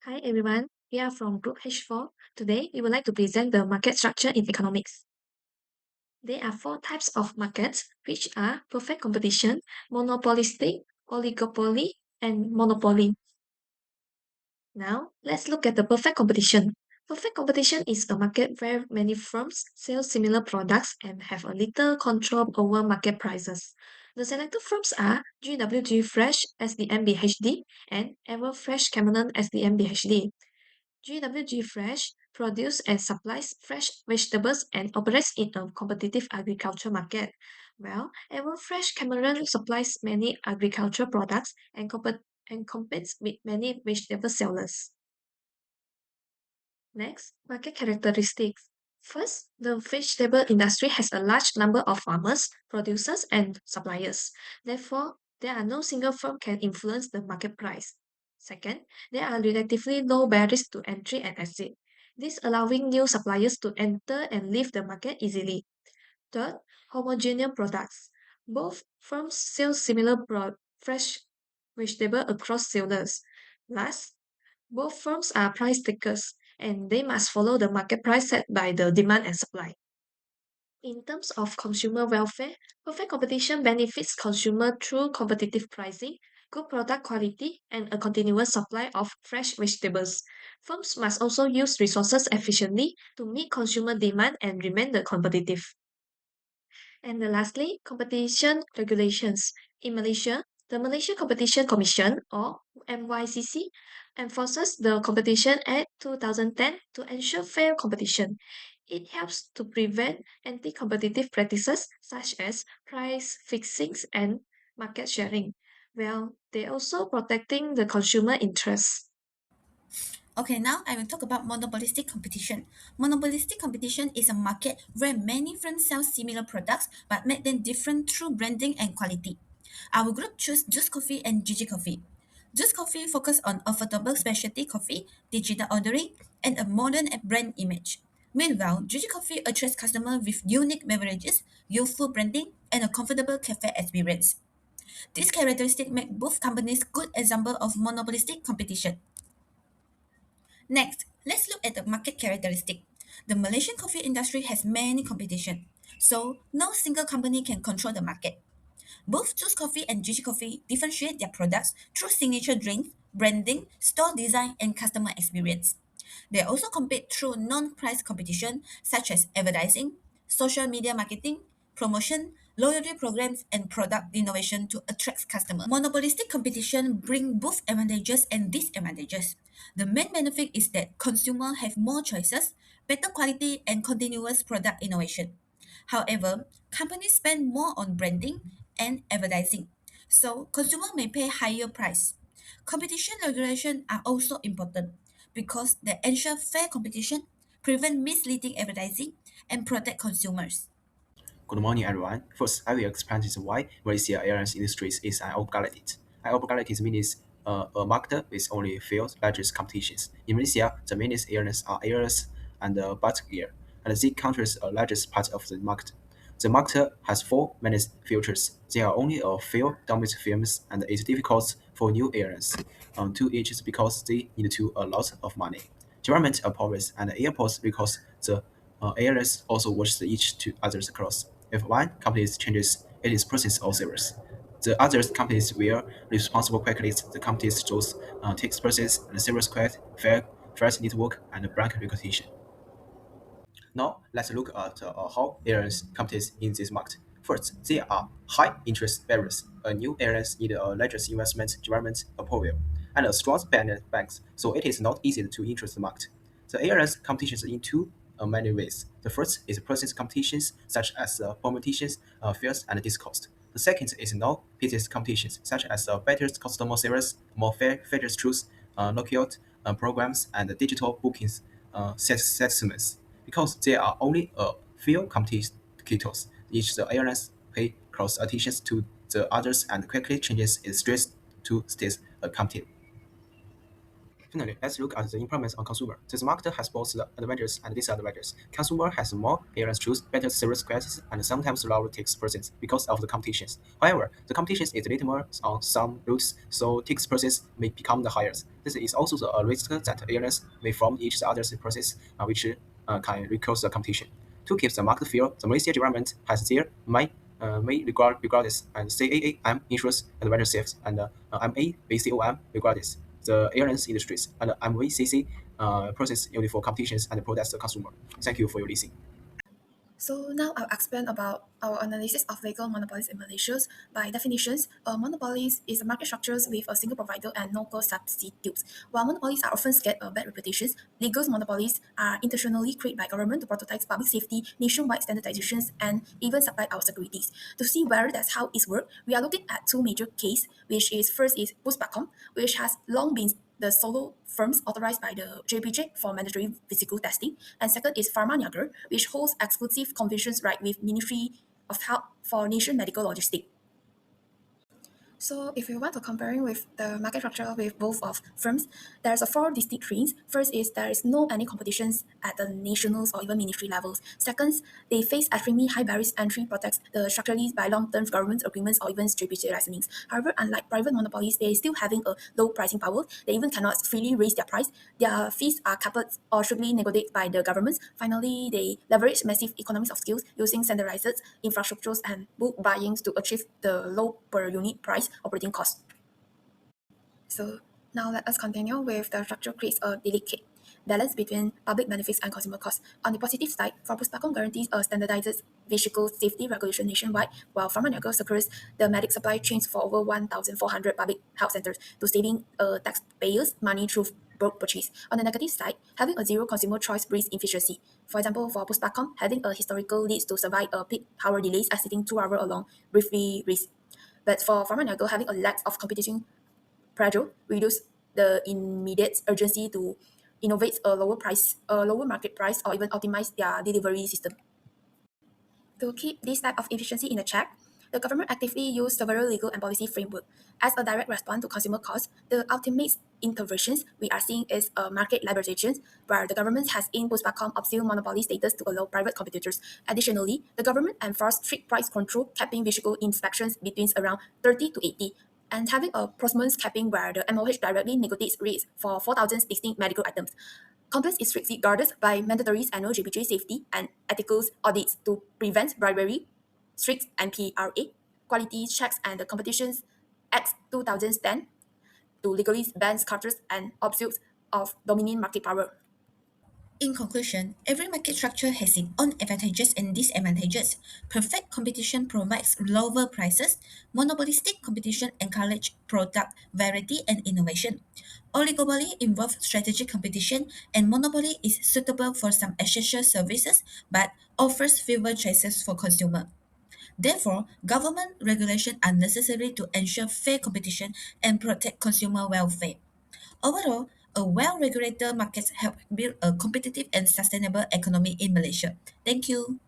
Hi everyone, we are from Group H4. Today, we would like to present the market structure in economics. There are four types of markets, which are perfect competition, monopolistic, oligopoly, and monopoly. Now, let's look at the perfect competition. Perfect competition is a market where many firms sell similar products and have a little control over market prices. The selected firms are GWG Fresh as the MBHD and Everfresh Cameron as the MBHD. GWG Fresh produces and supplies fresh vegetables and operates in a competitive agriculture market. Well, Everfresh Cameron supplies many agricultural products and competes with many vegetable sellers. Next, market characteristics. First, the vegetable industry has a large number of farmers, producers, and suppliers. Therefore, there are no single firm can influence the market price. Second, there are relatively low barriers to entry and exit. This allowing new suppliers to enter and leave the market easily. Third, homogeneous products. Both firms sell similar fresh vegetable across sellers. Last, both firms are price takers and they must follow the market price set by the demand and supply. In terms of consumer welfare, perfect competition benefits consumer through competitive pricing, good product quality, and a continuous supply of fresh vegetables. Firms must also use resources efficiently to meet consumer demand and remain the competitive. And lastly, competition regulations. In Malaysia, the Malaysia Competition Commission or MYCC enforces the Competition Act 2010 to ensure fair competition. It helps to prevent anti-competitive practices such as price fixings and market sharing. Well, they also protecting the consumer interests. Okay, now I will talk about monopolistic competition. Monopolistic competition is a market where many firms sell similar products but make them different through branding and quality. Our group chose Juice Coffee and Gigi Coffee. Juice Coffee focus on affordable specialty coffee, digital ordering, and a modern brand image. Meanwhile, Gigi Coffee attracts customers with unique beverages, youthful branding, and a comfortable cafe experience. These characteristics make both companies good example of monopolistic competition. Next, let's look at the market characteristic. The Malaysian coffee industry has many competition, so no single company can control the market. Both Juice Coffee and Gigi Coffee differentiate their products through signature drinks, branding, store design, and customer experience. They also compete through non-price competition such as advertising, social media marketing, promotion, loyalty programs, and product innovation to attract customers. Monopolistic competition bring both advantages and disadvantages. The main benefit is that consumers have more choices, better quality, and continuous product innovation. However, companies spend more on branding and advertising, so consumers may pay higher price. Competition regulation are also important because they ensure fair competition, prevent misleading advertising, and protect consumers. Good morning, everyone. First, I will explain why Malaysia Airlines industry is an oligopoly. An oligopoly means a market with only few largest competitions. In Malaysia, the main airlines are Airlines and Batik Air, and they control the largest part of the market. The market has four main features. There are only a few dominant firms, and it's difficult for new airlines to enter because they need to a lot of money. Government policies and airports because the airlines also watch each to others across. If one company changes its process or service, the other companies will responsible quickly. The companies choose takes process and service quite fair, fast network and brand reputation. Now, let's look at how airlines compete in this market. First, there are high interest barriers. A new airlines need a largest investment, government approval, and a strong banks, so it is not easy to enter the market. The airlines competitions in two many ways. The first is process competitions, such as promotions, fares, and discounts. The second is no business competitions, such as better customer service, more fair features choose, knockout programs, and digital bookings settlements. Because there are only a few competitors, each the airlines pay close attention to the others and quickly changes its stress to stay competitive. Finally, let's look at the improvements on consumer. This market has both the advantages and disadvantages. Consumer has more areas choose, better service quality, and sometimes lower tax prices because of the competitions. However, the competition is limited on some routes, so tax prices may become the highest. This is also the risk that areas may form each other's prices, which can reduce the competition. To keep the market fair, the Malaysia government has their may regardless and CAAM ensures advantage safes and MABCOM regardless the airlines industries and MVCC process uniform competitions and protect the consumer. Thank you for your listening. So now I'll explain about our analysis of legal monopolies in Malaysia. By definitions, a monopolies is a market structures with a single provider and no co-substitutes. While monopolies are often get a bad reputations, legal monopolies are intentionally created by government to protect public safety, nationwide standardizations, and even supply our securities. To see whether that's how it's worked, we are looking at two major cases, which is first is Puspakom, which has long been the solo firms authorized by the JPJ for mandatory physical testing, and second is Pharma Niaga, which holds exclusive conventions right with Ministry of Health for nation medical logistics. So if you want to comparing with the market structure with both of firms, there's a four distinct things. First is there is no any competitions at the nationals or even ministry levels. Second, they face extremely high barriers entry protects the structurally by long-term government agreements or even strategic licensings. However, unlike private monopolies, they still having a low pricing power. They even cannot freely raise their price. Their fees are capped or strictly negotiated by the governments. Finally, they leverage massive economies of scale using standardized infrastructures and bulk buying to achieve the low per unit price operating cost. So now let us continue with the structure creates a delicate balance between public benefits and consumer costs. On the positive side, Forbes.com guarantees a standardized vehicle safety regulation nationwide, while Pharma secures the medic supply chains for over 1,400 public health centers to saving taxpayers money through bulk purchase. On the negative side, having a zero consumer choice breeds inefficiency. For example, for Postpacom, having a historical leads to survive a peak power delays as sitting 2 hours along briefly risk. But for Pharma having a lack of competition pressure, reduce the immediate urgency to innovate a lower market price, or even optimize their delivery system. To keep this type of efficiency in the check, the government actively used several legal and policy framework. As a direct response to consumer costs, the ultimate interventions we are seeing is a market liberalization, where the government has imposed Vacom obscure monopoly status to allow private competitors. Additionally, the government enforced strict price control, capping vehicle inspections between around 30 to 80, and having a performance capping where the MOH directly negotiates rates for 4,000 distinct medical items. Compliance is strictly guarded by mandatory annual GPJ safety and ethical audits to prevent bribery, strict MPRA, quality checks, and the Competitions Act 2010 to legally ban cartels and abuse of dominant market power. In conclusion, every market structure has its own advantages and disadvantages. Perfect competition provides lower prices. Monopolistic competition encourages product variety and innovation. Oligopoly involves strategic competition, and monopoly is suitable for some essential services but offers fewer choices for consumers. Therefore, government regulations are necessary to ensure fair competition and protect consumer welfare. Overall, a well-regulated market helps build a competitive and sustainable economy in Malaysia. Thank you.